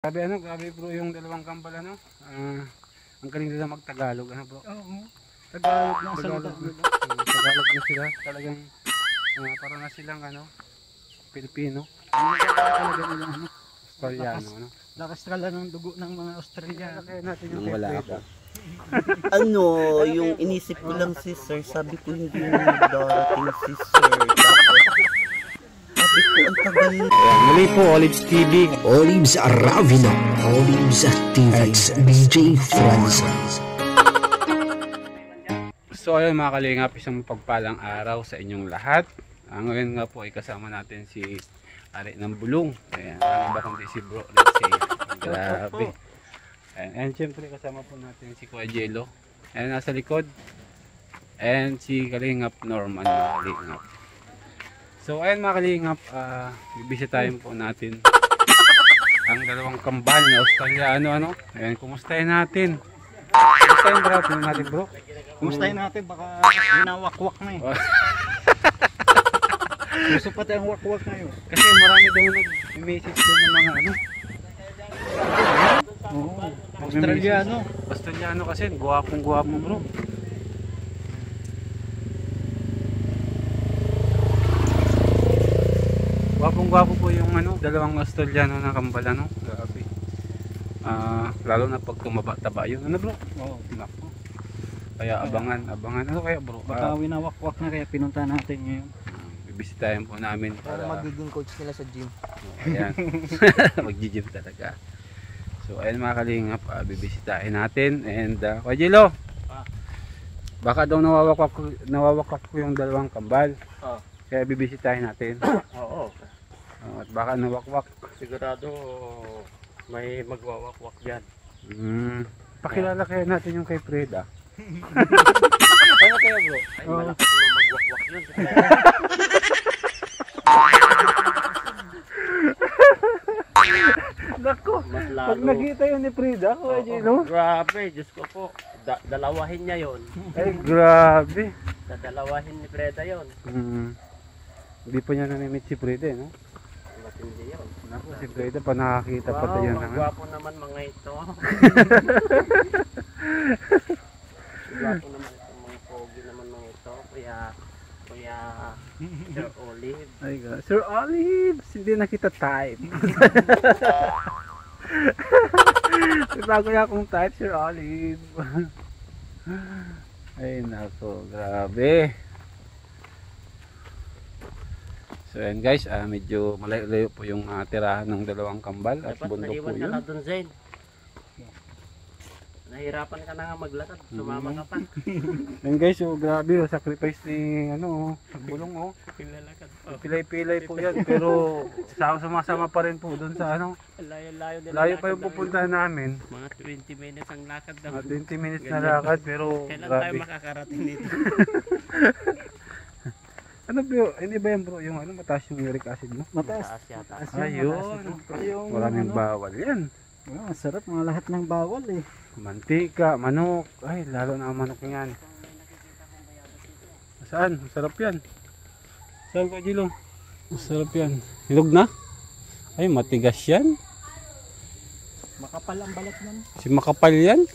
Grabe bro yung dalawang kambal ano. Ang galing nila mag-Tagalog ano bro. Oo. Tagalog na salita nila. Tagalog na sila. Talagang para na silang ano, Pilipino. Talaga nila ano, Australiano ano. Lakas talaga ng dugo ng mga Australiano. Kaya natin yung Nang wala Preda. Ano, yung inisip ko lang si sir, sabi ko hindi na darating si sir. Tapos, sabi ko ang tagal. Muli po, Olives TV. Olives Ravino, Olives TV's BJ Franz. So ayun mga kalingap, isang pagpalang araw sa inyong lahat. Ngayon nga po ay kasama natin si Ari ng Bulong. Ayan, ano ba kundi si Bro, let's say. Grabe. And syempre kasama po natin si Kuya Jello. Ayan, nasa likod. And si Kalingap Norman mga kalingap. So ayun mga kalingap, bibisitahin po natin ang dalawang kambal na Australiano ano. Ayan, kumustahin natin. Kumustahin ba natin bro? Kumustahin natin, baka hinawakwak na eh. Gusto pati ang wakwak na yun. Kasi marami daw nag-message doon ng mga ano. Oo. Australiano. Australiano kasi, guwapong bro. Guwapong po yung ano, dalawang Australiano na kambal ano. Grabe. Lalo na pag tumaba-taba yun. Ano bro? Oo. Nako. Kaya abangan. Ano kaya bro? Baka winawakwak na kaya pinunta natin ngayon. Bibisitahin po namin para magiging coach nila sa gym. Ayan. Mag-gym talaga. So ayan mga kalingap, bibisitahin natin. And Kuya Jello, baka daw nawawakak ko yung dalawang kambal. Kaya bibisitahin natin. Oo. At baka nawakwak. Sigurado may magwawakwak dyan. Pakilala kaya natin yung kay Preda. Ano kaya bro? Ay malakas na magwakwak yun. Nako, Mas pag lalo. nakita yun ni Preda, Kuya Jello. Grabe, Diyos ko po. Dalawahin niya yon. Ay grabe. Dalawahin ni Preda yon. Hindi pa niya namimit si Preda no? Matindi yun. Naku, si Preda pa nakakita pa tayo na nga. Gwapo naman mga ito. Gwapo naman ito, mga pogi naman mga ito. Kuya Sir Olive. Ay God. Sir Olives, hindi na kita type. Bago na akong type, Sir Olive. Ay nako, grabe. So yan guys, medyo malayo-layo po yung tirahan ng dalawang kambal at Dapat bundok po naiwan ka yun. na dun, Zain. Nahirapan ka na nga maglakad. Sumama ka pa. Yan guys, so grabe oh, sacrifice ni ano, Bulong oh. Pilalakad pa. Pilay-pilay po yan, pero sumasama pa rin po doon sa ano. Layo-layo nila. Layo pa yung pupuntahan namin. Mga 20 minutes ang lakad daw. 20 minutes na lakad, pero Kailan tayo grabe. makakarating dito? Ano bro, hindi ba yan bro, yung ano, mataas yung uric acid mo? Mataas. Taas yata. Ayun, maraming bawal yan. Oo, sarap mga lahat ng bawal eh. Mantika, manok, ay lalo na ang manok yan. Saan? Masarap yan. Saan ka Jilo? Masarap yan. Hilog na? Ay matigas yan. Makapal ang balat nun. Si makapal yan.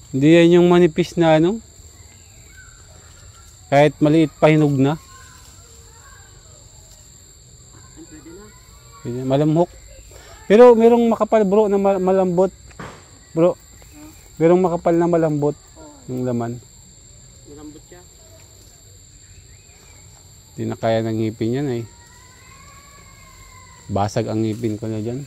Hindi yan yung manipis na ano. Kahit maliit pa hinog na. Pwede, malamhok. Pero merong makapal bro na malambot. Bro. Merong makapal na malambot yung laman. Malambot siya. Hindi na kaya ng ngipin yan eh. Basag ang ngipin ko na dyan.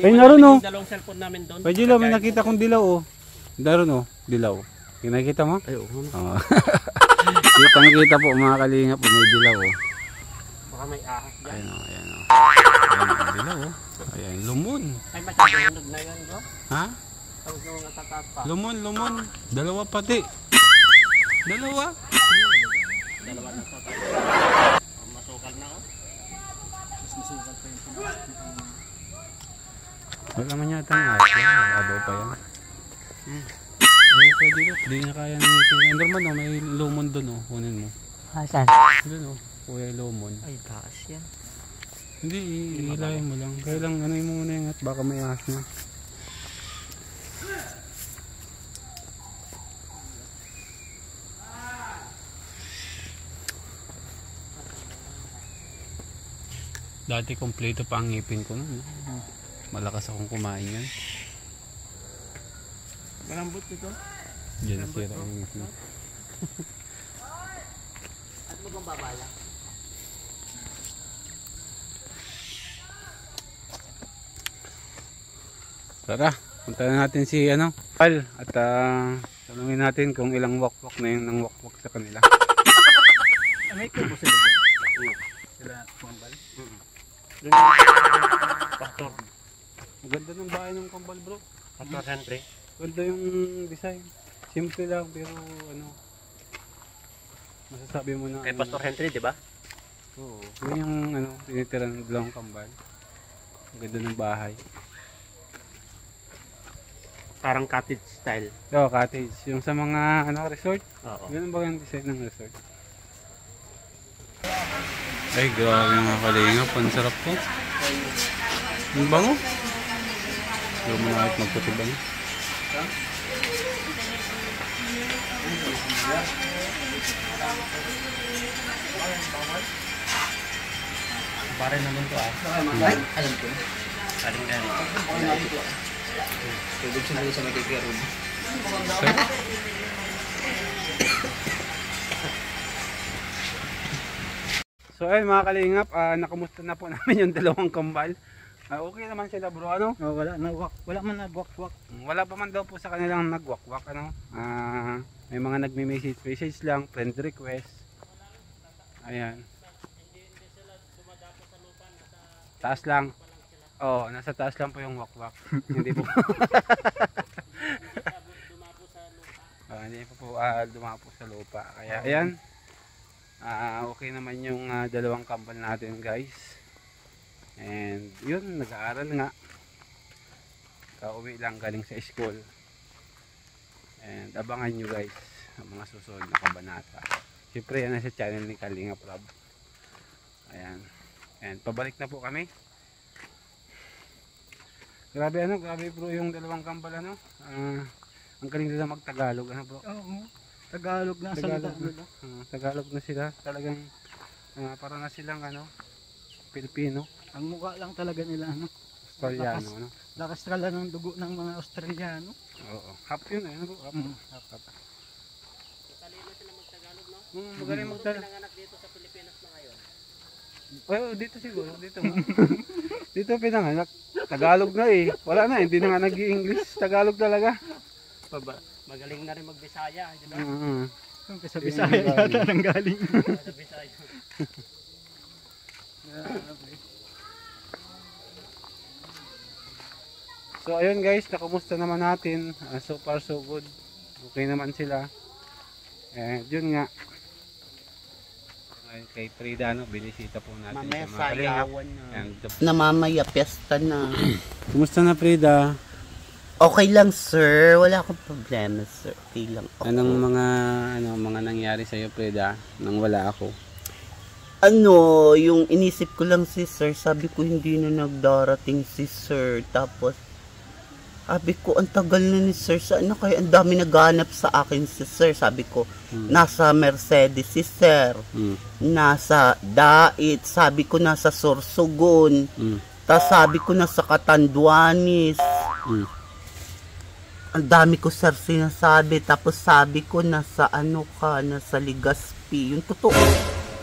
Ay, naroon oh. Dalawang cellphone namin doon. Pwede lang, may nakita kong dilaw oh. Naroon oh, dilaw. Yung nakita mo? Ay, oo. Oo. Kitang-kita po mga kalingap po, may dilaw oh. Baka may ahas dyan. Ayan oh, ayan oh. Ayan ang dilaw oh. Ayan, lumon. Ay, masyado hinog na yun, bro. Ha? Tapos nung natataas pa. Lumon. Dalawa pati. Dalawa. Dalawa na to. Masukal na, oh. Mas masukal pa yung Wala man yata ang ate. Mababaw pa yan. Oo, pwede doon. Hindi na kaya ng ngipin. Underman, oh, may lumon doon, oh. Kunin mo. Saan? Doon, oh. Kuya lumon. Ay, taas yan. Hindi, hilahin mo lang. Kaya lang, ano mo muna yung at baka may ahas na. Dati kompleto pa ang ngipin ko nun. Malakas akong kumain yan. Malambot ito. Diyan nasira yung ngipin. At mo kung babala. Tara, punta na natin si Pal at tanungin natin kung ilang wakwak na yung nang wakwak sa kanila. May kubo sila dyan. Sila kumbal. Pastor. Ang ganda ng bahay ng kambal, bro. Pastor Henry. Ganda yung design. Simple lang pero masasabi mo na Kay Pastor Henry, di ba? Oo. Yun yung tinitira ng dalawang kambal. Ang ganda ng bahay. Parang cottage style. Oo, cottage. Yung sa mga resort. Oo. Ganun ba yung design ng resort? Ay, grabe mga kalingap. Ang sarap po. Ang bango. Hindi mo na kahit magkutibang. Pare naman to ah. Alam ko. Aling gani. Tubig sa mga sa may kikirod. So ayun mga kalingap, nakamusta na po namin yung dalawang kambal. Okay naman sila bro, Oh, wala man nagwak-wak. Wala pa man daw po sa kanilang nagwakwak, may mga nagme-message lang, friend request. Ayan. Taas lang. Oo, nasa taas lang po yung wakwak. Hindi po. Hindi po dumapo sa lupa. Kaya ayan. Okay naman yung dalawang kambal natin guys. And yun, nag-aaral nga. Kauwi lang galing sa school. And abangan nyo guys ang mga susunod na kabanata. Siyempre yan sa channel ni Kalinga Prab. Ayan. And pabalik na po kami. Grabe grabe bro yung dalawang kambal ang galing nila mag-Tagalog bro. Oo. Tagalog na Tagalog salita nila. Tagalog na sila. Talagang para na silang Pilipino. Ang mukha lang talaga nila Australiano lakas talaga ng dugo ng mga Australiano. Oo. Half yun bro. Half. Talino sila mag-Tagalog, no? Magaling magdala. Pinanganak dito sa Pilipinas na ngayon. Dito siguro, dito nga. Dito pinanganak. Tagalog na eh. Wala na, hindi na nga nag-i-English. Tagalog talaga. Magaling na rin mag-Bisaya, di ba? Sa Bisaya yata nang galing. Sa Bisaya. So ayun guys, nakumusta naman natin. So far so good. Okay naman sila. Yun nga. Kay Frida binisita po natin Mamaya sa mga kalingap. sayawan na. Namamaya, piyesta na. Kumusta na Frida? Okay lang, sir. Wala akong problema, sir. Okay lang ako. Anong mga nangyari sa iyo Frida nang wala ako? Yung inisip ko lang si sir, sabi ko hindi na nagdarating si sir. Tapos, sabi ko, ang tagal na ni sir. Saan na kaya? Ang dami naghanap sa akin si sir. Sabi ko, nasa Mercedes si sir. Nasa Dait. Sabi ko, nasa Sorsogon. Tapos sabi ko, nasa Catanduanes. Ang dami ko sir sinasabi. Tapos sabi ko, nasa nasa Legazpi. Yung totoo.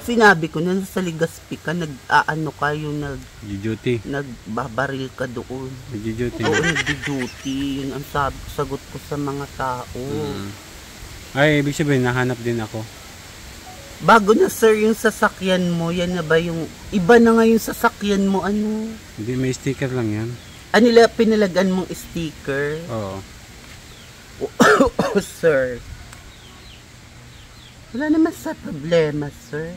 Sinabi ko na sa Legazpi ka, Duty. nagbabaril ka doon. Duty. Oo, nagdi-duty. Yun ang sagot ko sa mga tao. Ay, ibig sabihin, nahanap din ako. Bago na sir yung sasakyan mo, yan na ba yung, iba na nga yung sasakyan mo, Hindi, may sticker lang yan. Nila pinalagan mong sticker? Oo. Sir. Wala naman sa problema, sir.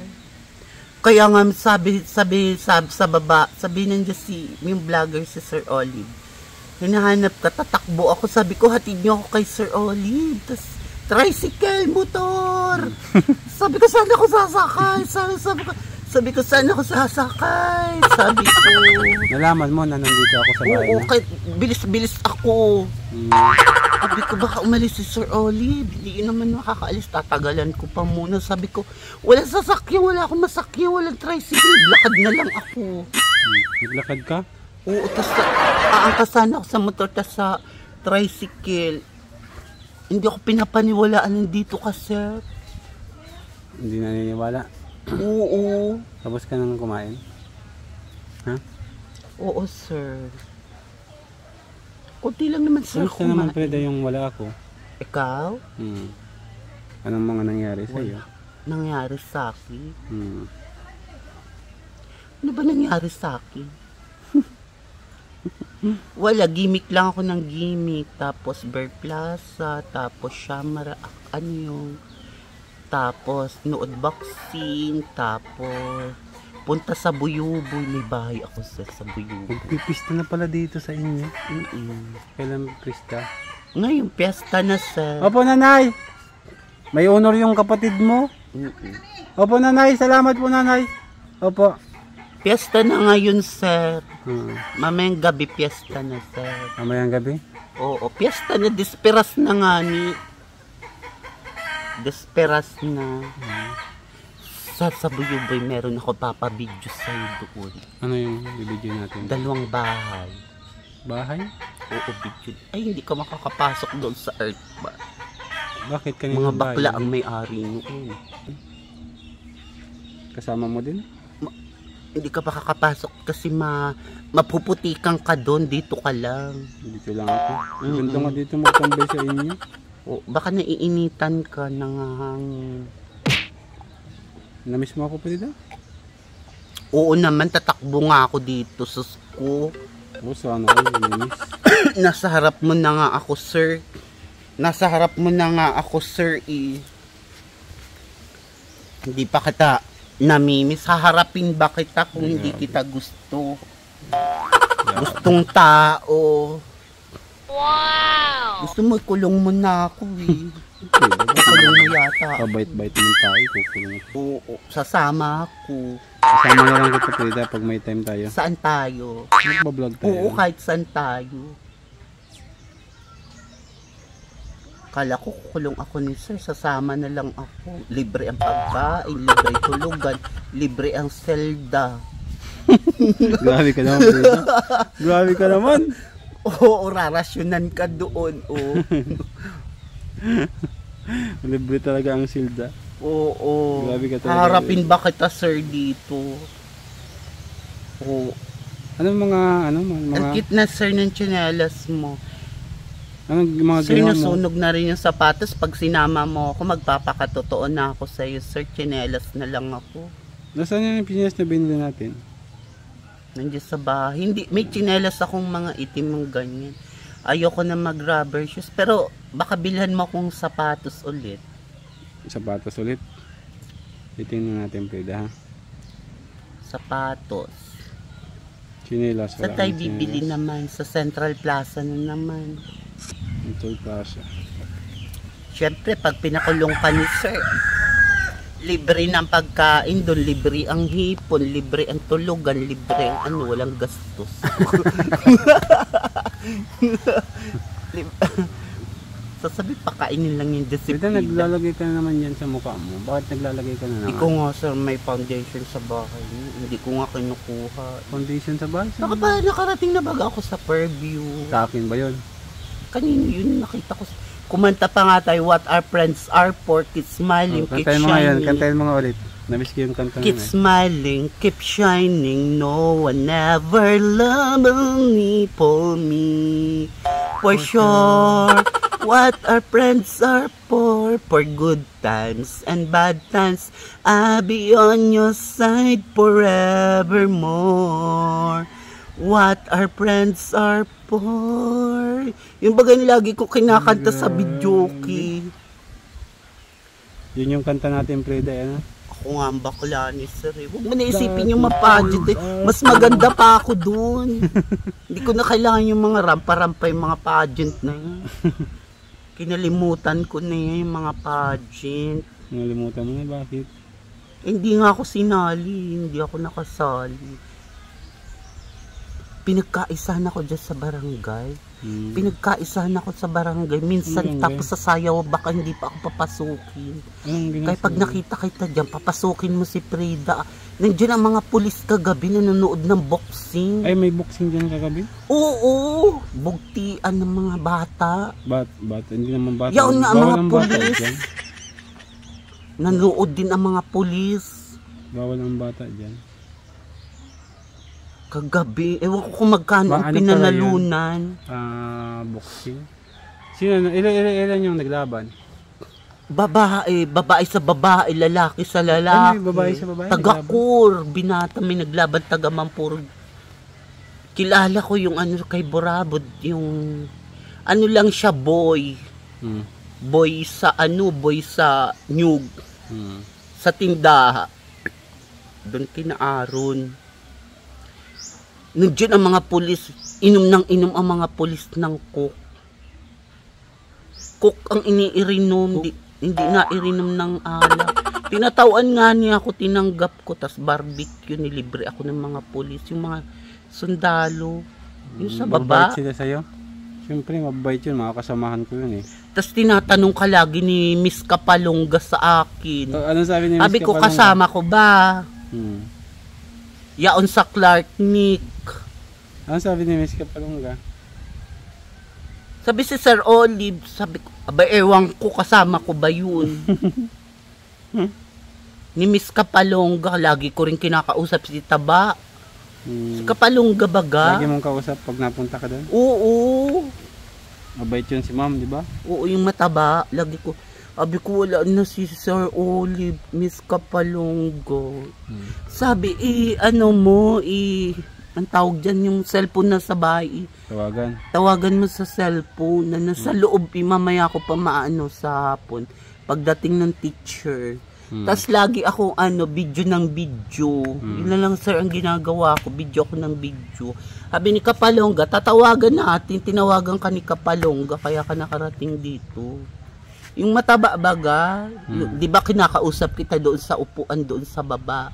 Kaya nga sabi sa baba, sabi nandiyan yung vlogger si Sir Olive. hinahanap ka, tatakbo ako. Sabi ko, hatid niyo ako kay Sir Olive. Tapos, tricycle, motor. Sabi ko, saan ako sasakay? Sabi ko, saan ako sasakay? Sabi ko. Nalaman mo na nandito ako sa bahay Oo, niya? kahit bilis-bilis ako. Sabi ko, baka umalis si Sir Olive. Hindi naman makakaalis. Tatagalan ko pa muna. Sabi ko, walang sasakyan, wala akong masakyan, walang tricycle. Lakad na lang ako. Naglakad ka? Oo, tas aangkasan ako sa motor, tas sa tricycle. Hindi ako pinapaniwalaan nandito ka, sir. Hindi naniniwala? Oo. Tapos ka nang kumain? Ha? Oo, sir. Kunti lang naman, sir, Kamusta naman Freda yung wala ako? Ikaw? Anong mga nangyari sa iyo? Nangyari sa akin? Ano ba nangyari sa akin? Wala, gimmick lang ako ng gimmick. Tapos Bear Plaza, tapos Shamara, tapos nood boxing, tapos punta sa Buyuboy. May bahay ako sa Buyuboy. Magpipista na pala dito sa inyo. Kailan pista? Ngayon, piyesta na, sir. Opo, nanay! May honor yung kapatid mo. Opo, nanay. Salamat po, nanay. Opo. Piyesta na ngayon, sir. Mamayang gabi, piyesta na, sir. Mamayang gabi? Oo, piyesta na. Desperas na nga ni. Desperas na. Sa Buyuboy, meron ako papabidyo sa'yo doon. Ano yung bibidyo natin? 2 bahay. Bahay? Oo, bidyo. Ay, hindi ka makakapasok doon sa earth ba? Bakit kanina Mga bakla ang may-ari noon. Kasama mo din? Hindi ka makakapasok kasi mapuputikan ka doon. Dito ka lang. Dito lang ako. Ganda nga dito magtambay sa inyo. O, baka naiinitan ka ng hangin. Namiss mo ako Freda? Oo naman, tatakbo nga ako dito sa school. Oo, sana ako namiss. Nasa harap mo na nga ako, sir. Nasa harap mo na nga ako, sir, Hindi pa kita namimiss. Haharapin ba kita kung hindi kita gusto? Gustong tao. Wow! Gusto mo, ikulong mo na ako, Ikulong mo yata. Pabait-bait mo tayo. Kukulong ako. Oo, sasama ako. Kasama na lang kita Freda pag may time tayo. Saan tayo? Magbablog tayo. Oo, kahit saan tayo. Kala ko kukulong ako ni sir, sasama na lang ako. Libre ang pagkain, libre tulugan, libre ang selda. Grabe ka naman Freda. Grabe ka naman. Oo, rarasyonan ka doon. Libre talaga ang silda. Oo. Grabe ka talaga. Harapin ba kita, sir, dito? Oo. Anong mga Ang cute na, sir, ng tsinelas mo. anong mga Sir, ginawa mo? nasunog na rin yung sapatos. Pag sinama mo ako, magpapakatotoo na ako sa'yo, sir. Tsinelas na lang ako. Nasaan yung pinyas na binili natin? Nandiyan sa bahay. Hindi, may tsinelas akong mga itim ng ganyan. Ayoko na mag-rubber shoes. Pero baka bilhan mo akong sapatos ulit. Sapatos ulit. Titingnan natin Freda ha. Sapatos. Chinelas. Sa tayo bibili naman? Sa Central Plaza na naman. Central Plaza. Siyempre, pag pinakulong ka ni sir, libre ng pagkain doon, libre ang hipon, libre ang tulugan, libre ang walang gastos. Sasabi, pakainin lang yung Freda, disiplina. naglalagay ka na naman yan sa mukha mo. Bakit naglalagay ka na Hindi naman? ko nga, sir, may foundation sa bahay. Hindi ko nga kinukuha. Foundation sa bahay? Nakarating na baga ako sa Fairview. Sa akin ba yun? Kanino yun, nakita ko. Kumanta pa nga tayo, what our friends are for, keep smiling, keep Kantayin mo nga yan. shining. Kantahin mo nga ulit. Namiss ko yung kanta Keep na smiling, keep shining, no one ever loved me for me. For sure, what our friends are for good times and bad times, I'll be on your side forevermore. What our friends are for. Yung bagay lagi ko kinakanta sa videoke. Yun yung kanta natin Freda, ano? Ako nga ang bakla ni sir eh. Huwag mo naisipin yung mapagit eh. Mas maganda pa ako dun. Hindi ko na kailangan yung mga rampa-rampa yung mga pageant na yun. Kinalimutan ko na yun yung mga pageant. Nalimutan mo na, bakit? Hindi nga ako sinali, hindi ako nakasali. Pinagkaisahan ako dyan sa barangay. Pinagkaisahan ako sa barangay. Minsan tapos sa sayaw, baka hindi pa ako papasukin. Kaya pag nakita kita dyan, papasukin mo si Frida. Nandiyan ang mga pulis kagabi na nanonood ng boxing. Ay, may boxing dyan kagabi? Oo, bugtian ng mga bata. Bata? Hindi naman bata. Yaon nga ang mga bata pulis. dyan. Nanood din ang mga pulis. Bawal ang bata dyan. Kagabi, ewan ko kung magkano ang Ano pinanalunan. Boxing? Sino? Ilan yung naglaban? Babae sa babae, lalaki sa lalaki. Ano, babae sa babae? Taga-Kur, binata may naglaban, taga-Mampur. Kilala ko yung ano kay Borabod, yung ano lang siya, boy. Boy sa Nyug. Sa tindaha. Doon kinaaron. Nandiyan ang mga pulis, inom ang mga pulis ng coke. Coke ang iniirinom, hindi na irinom ng alak. Tinatawan nga niya ako, tinanggap ko, tas barbecue, nilibre ako ng mga pulis, yung mga sundalo, yung sa baba. Mabait sila sa'yo? Siyempre, mabait yun, mga kasamahan ko yun eh. Tas tinatanong ka lagi ni Miss Kapalongga sa akin. Anong sabi ni Miss Sabi ko, Kapalongga? kasama ko ba? Yaon sa Clark Nick. Ano sabi ni Miss Kapalongga? Sabi si Sir Olive, sabi ko, aba ewan ko kasama ko ba yun? Ni Miss Kapalongga, lagi ko rin kinakausap si Taba. Si Kapalongga baga? Lagi mong kausap pag napunta ka doon? Oo. Mabait yun si ma'am, di ba? Oo, yung mataba, lagi ko. Sabi ko, wala na si Sir Olive, Miss Kapalongga. Sabi, ang tawag dyan, yung cellphone na sa bahay. Tawagan mo sa cellphone na nasa loob, mamaya ko pa maano sa hapon. Pagdating ng teacher. Tapos lagi ako, video ng video. Yun na lang, sir, ang ginagawa ko. Video ko ng video. Sabi ni Kapalongga, tatawagan natin. Tinawagan ka ni Kapalongga, kaya ka nakarating dito. Yung mataba baga, di ba kinakausap kita doon sa upuan doon sa baba?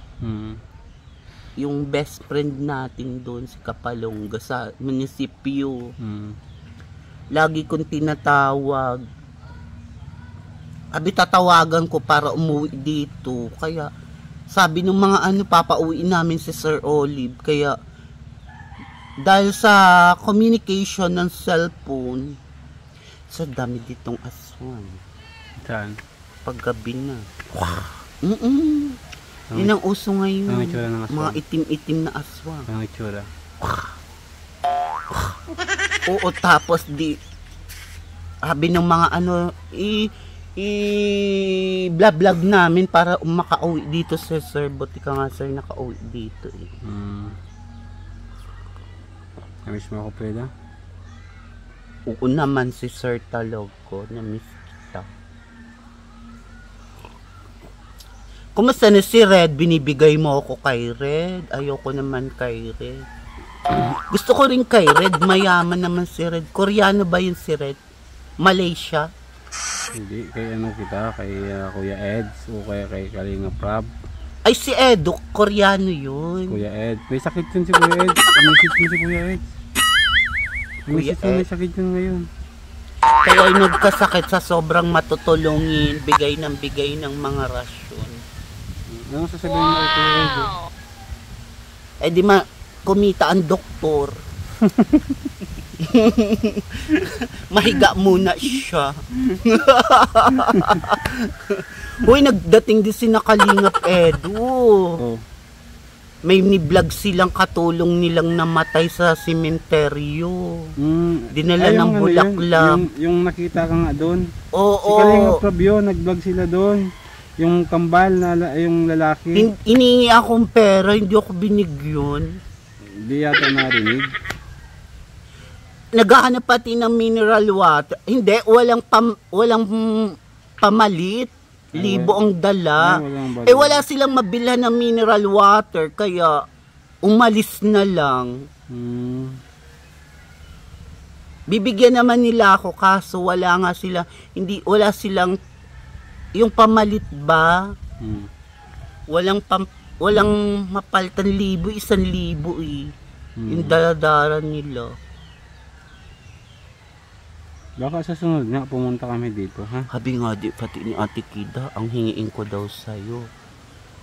Yung best friend natin doon, si Kapalongga, sa munisipyo. Lagi kong tinatawag. Abi tatawagan ko para umuwi dito. Kaya sabi ng mga papauwi namin si Sir Olive. Kaya dahil sa communication ng cellphone, so dami ditong aswang. Saan? Paggabi na. Yun ang uso ngayon. Ang itsura ng aswang? Mga itim-itim na aswang. Ang itsura? Oo, tapos sabi ng mga i-vlog namin para makauwi dito sir. Buti ka nga sir nakauwi dito eh. Namiss mo ako, Frida? Oo naman si Sir Talog ko. Namiss kita. Kumusta na si Red? Binibigay mo ako kay Red. Ayoko naman kay Red. Gusto ko rin kay Red. Mayaman naman si Red. Koreano ba yun si Red? Malaysia? Hindi. Kay kita? Kay Kuya Eds o kay Kalinga Prab? Ay si Edo. Koreano yun. Kuya Eds. May sakit yun si Kuya Eds. Message mo si Kuya Eds. May sakit yun ngayon. Kaya ay nagkasakit sa sobrang matutulungin. Bigay ng mga rasyon. Ano sasabihin mo kay Kuya Eds? Eh di kumita ang doktor. Mahiga muna siya. Hoy, nagdating din si Nakalingap Edo. May ni-vlog silang katulong nilang namatay sa sementeryo. Dinala ng bulaklak. Yung nakita ka nga doon. Oo. Si Kalingap Prab yun, nag-vlog sila doon. Yung kambal na yung lalaki. Iningi akong pera, hindi ako binigyan. Hindi yata narinig. Naghahanap pati ng mineral water. Hindi, walang pamalit. Libo ang dala. walang balik. Eh wala silang mabilhan ng mineral water, kaya umalis na lang. Bibigyan naman nila ako kaso wala nga sila, wala silang yung pamalit ba? Walang mapalitan 1,000 eh. Yung daladara nila. Baka sa sunod nga pumunta kami dito, ha? Sabi nga di pati ni Ate Kida, ang hingiin ko daw sa'yo.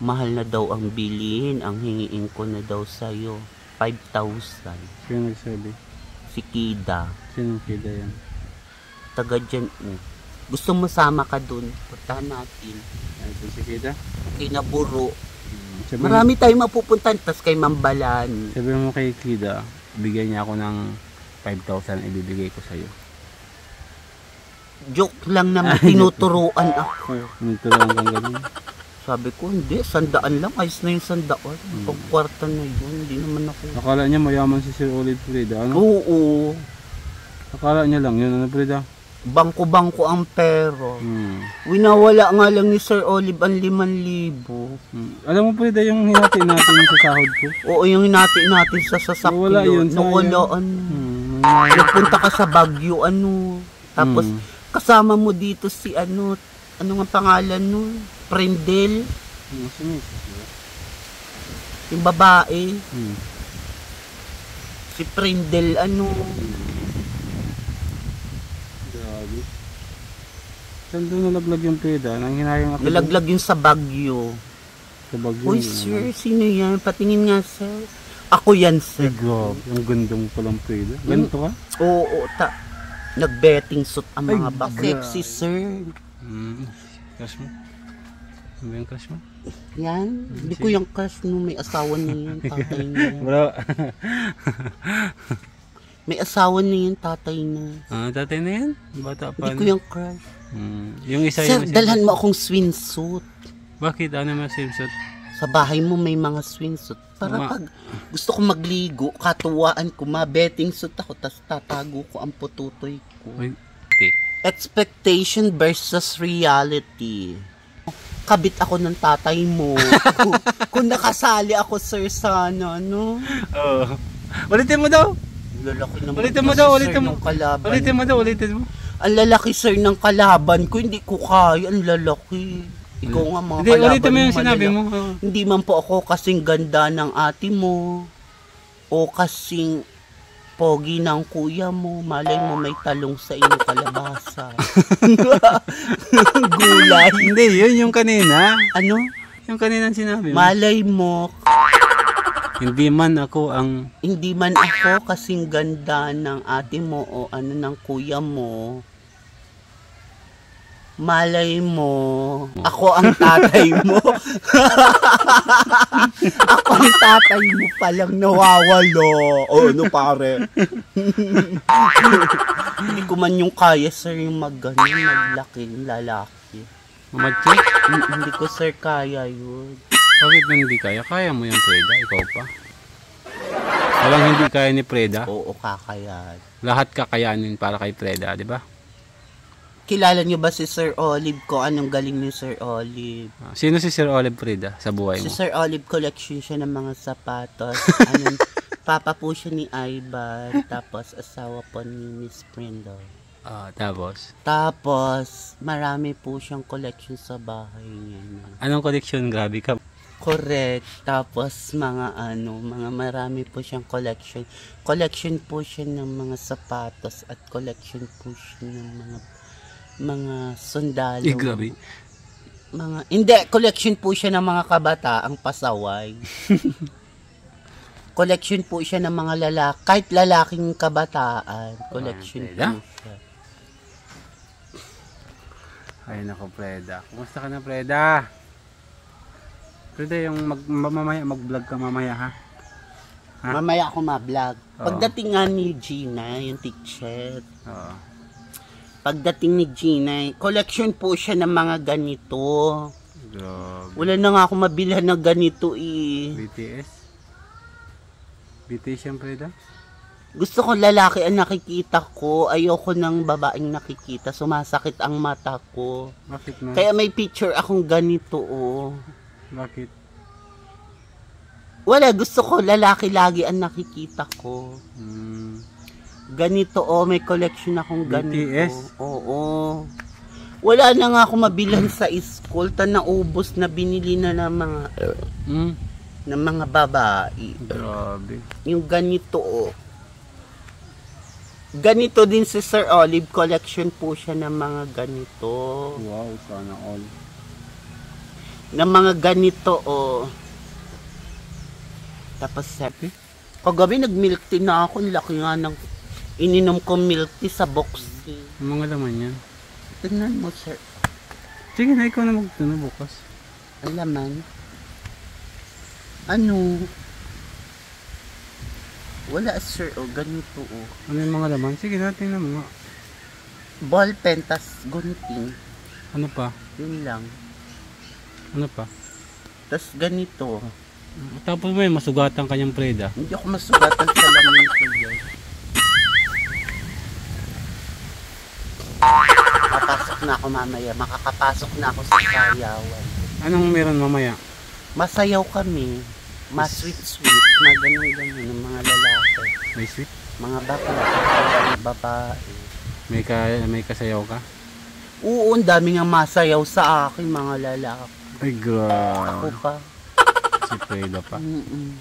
Mahal na daw ang bilihin, ang hingiin ko na daw sa'yo. 5,000. Sino nagsabi? Si Kida. Sino Kida yan? Taga dyan. Gusto mo sama ka dun? Puntahan natin. Ito si Kida? Kinaburo. Sabi, Marami tayong mapupuntahan. Tas kay Mambalan. sabi mo kay Kida, bigyan niya ako ng 5,000 ibibigay ko sa'yo. Joke lang naman. Tinuturuan ako. Nagtulungan kang ganun. Sabi ko, hindi. 100 lang. Ayos na yung 100. Pag kwarta na yun. Hindi naman ako. Akala niya mayaman si Sir Olive Frida, ano? Oo. Akala niya lang yun, ano Frida? Bangko-bangko ang pera. Winawala nga lang ni Sir Olive ang 5,000. Alam mo Frida, yung hinati natin sa sahod ko? Oo, yung hinati natin sa sasakyan. Wala yun, Nawala, nagpunta ka sa Baguio, Tapos, kasama mo dito si ano nga pangalan nun? Prindel. Yung babae. Si Prindel, Grabe. Saan doon nalaglag yung Frida? Nang hinayang ako. nalaglag yun sa Baguio. Sa Baguio. Uy, sir, sino yan? Patingin nga, sir. Ako yan, sir. Grabe, ang gandang palang Frida. Ganito ka? Oo, nag-betting suit ang mga Ay, baka. Sexy, sir. Crush mo? Ano ba yung crush mo? Yan. Hindi ko yung crush nung may asawa niya yan, tatay niya. Bro. May asawa niya yan, tatay niya. Tatay na yan? Bata pa. Hindi ko yung crush. Yung isa Sir, yung dalhan mo akong swimsuit. Bakit? Ano naman swimsuit? Sa bahay mo may mga swimsuit. Para pag gusto ko magligo, katuwaan ko, ma-betting suit ako, tas tatago ko ang pututoy ko. Uy, Expectation versus reality. Kabit ako ng tatay mo. Kung nakasali ako, sir, sana, Oo. Ulitin mo daw. Lalaki naman Ulitin mo kasi, daw, sir, ulitin mo. ng kalaban. Ulitin mo. Ang lalaki, sir, ng kalaban ko. Hindi ko kaya. Ang lalaki. Ikaw nga, mga Hindi, kalaban ulitin mo yung sinabi malalaki. mo. Hindi man po ako kasing ganda ng ate mo. O kasing pogi ng kuya mo. Malay mo may talong sa inyong kalabasa. Gulay. Hindi, yun yung kanina. Ano? Yung kanina sinabi mo. Malay mo, Hindi man ako ang... hindi man ako kasing ganda ng ate mo o ng kuya mo. Malay mo, ako ang tatay mo. Ako ang tatay mo palang nawawalo. Pare? Hindi ko man yung kaya, sir, yung maglaki, yung lalaki. Mamatche? Hindi ko, sir, kaya yun. Bakit na hindi kaya? Kaya mo yung Preda, ikaw pa. Walang hindi kaya ni Preda. Oo, kakayan. Lahat kakayanin para kay Preda, di ba? Kilala niyo ba si Sir Olive ko? Anong galing ni Sir Olive? Sino si Sir Olive Preda sa buhay Si mo? Sir Olive, collection siya ng mga sapatos. Papa po siya ni Ivan. Tapos asawa po ni Miss Prindle. Tapos? Tapos, marami po siyang collection sa bahay niya. Anong koleksyon? Grabe ka. Correct. Tapos, mga marami po siyang collection. Collection po siya ng mga sapatos at collection po siya ng mga sundalo. Grabe. Hindi, collection po siya ng mga kabataang pasaway. Collection po siya ng mga lalaki, kahit lalaking kabataan. Collection po Preda? siya. Ay nako, Preda. Kumusta ka na, Preda? Preda, yung mag-vlog ka mamaya, ha? Ha? Mamaya ako ma-vlog. Oo. Pagdating nga ni Gina, yung teacher. Oo. Pagdating ni Gina, collection po siya ng mga ganito. Grabe. Wala na nga ako mabilhan ng ganito eh. BTS? BTS yung Preda? Gusto ko lalaki ang nakikita ko. Ayoko ng babaeng nakikita. Sumasakit ang mata ko. Bakit na? Kaya may picture akong ganito, oh. Bakit? Wala, gusto ko lalaki lagi ang nakikita ko. Ganito, oh. May collection akong ganito. BTS? Oo. Wala na nga ako mabilan sa school. Naubos na binili na ng mga babae. Grabe. Yung ganito, oh. Ganito din si Sir Olive, collection po siya ng mga ganito. Wow, sana all. Ng mga ganito, oh. Tapos, kagabi nag-milk tea na ako. Ang laki nga ng ininom ko milk tea sa box tea. Ang mga laman yan. Tingnan mo, sir. Sige na, ikaw na magtuno bukas. Ang laman. Ano? Wala, sir. O, ganito, oh. Ano yung mga laman? Sige natin na mga. Ball pen, tas gunting. Ano pa? Yun lang. Ano pa? Tas ganito. Tapos may masugatan kanyang preda. Hindi ako masugatan sa lamin ko yan. Papasok na ako mamaya. Makakapasok na ako sa sayawan. Anong meron mamaya? Masayaw kami. Mas-sweet-sweet. Na ganun-ganun ng mga lalaki. May sweet? Mga bakla. Mga babae. May kasayaw ka? Oo, ang dami nga masayaw sa akin mga lalaki. Ay, grabe. Ako pa. Si Preda pa. Mm-mm.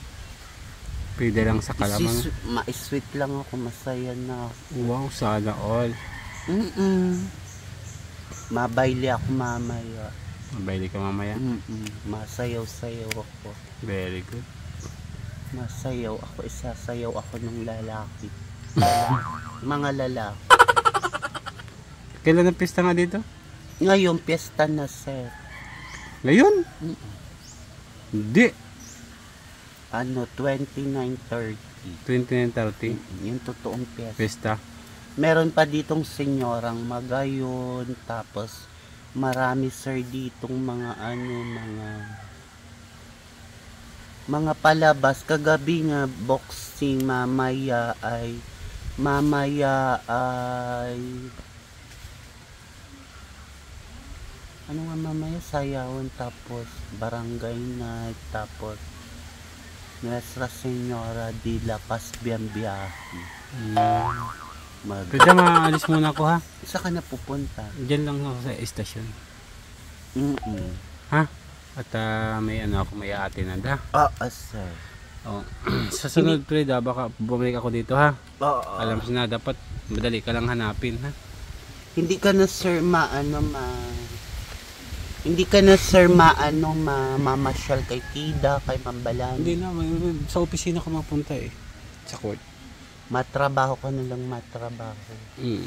Preda lang sa kalamang. Ma-sweet lang ako. Masaya na ako. Wow, sana all. Mabaili ako mamaya. Mabayli ka mamaya. Masayaw-sayaw ako. Very good. Masayaw ako. Isasayaw ako ng lalaki. Mga lalaki. Kailan ang pista nga dito? Ngayon, piyesta na, sir. Ngayon? Hindi. Ano, 29:30. 29:30. Yung totoong piyesta. Pista. Meron pa ditong senyorang magayon. Tapos, marami, sir, ditong mga mga palabas. Kagabi nga, boxing. Mamaya ay ano nga mamaya, sayawan, tapos barangay night, tapos Nuestra Señora de la Paz Bienviaje. Preda, maalis muna ako ha. Isa ka na pupunta? Diyan lang ako sa estasyon. Ha? At may ako, may aatinad ha. Sir. Oh. Sa sunod, Preda, baka bumalik ako dito ha. Alam mo na, dapat madali ka lang hanapin ha. Hindi ka na, sir, hindi ka na, sir, mamasyal kay Tida, kay Mambalan. Hindi na, sa opisina ka mapunta eh. Sa court. Matrabaho ka na lang, matrabaho.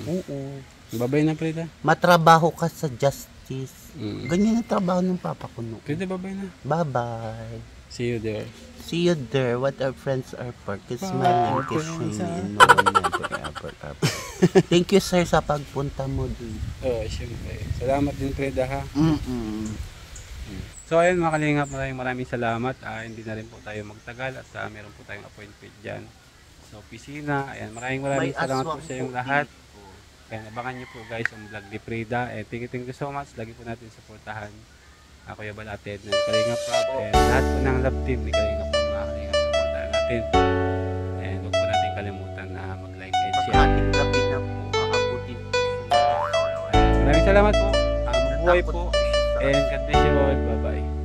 Oo. Babay na, Preda. Matrabaho ka sa justice. Ganyan ang trabaho ng papa ko no. Preda, babay na. Bye-bye. See you there. See you there. What our friends are for. Kiss my name, kiss me. No, never, ever, ever. Thank you, sir, sa pagpunta mo dun. Oh, siyempre. Salamat din, Preda ha. So ayun mga kalingap, maraming salamat. Hindi na rin po tayo magtagal at meron po tayong appointment dyan sa opisina. Ayan, maraming salamat po sa inyong lahat. Kaya abangan nyo po guys ang vlog ni Preda. Thank you so much. Lagi po natin supportahan Kuya Balated ng Kalingap Rob and lahat po ng love team ni Kalingap Rob, mga Kalingap, supportahan natin. And huwag po natin kalimutan na mag-like and share. Pagkating gabi na po, kakabutin. Maraming salamat po. Mabuhay po. And God bless you all. Bye-bye.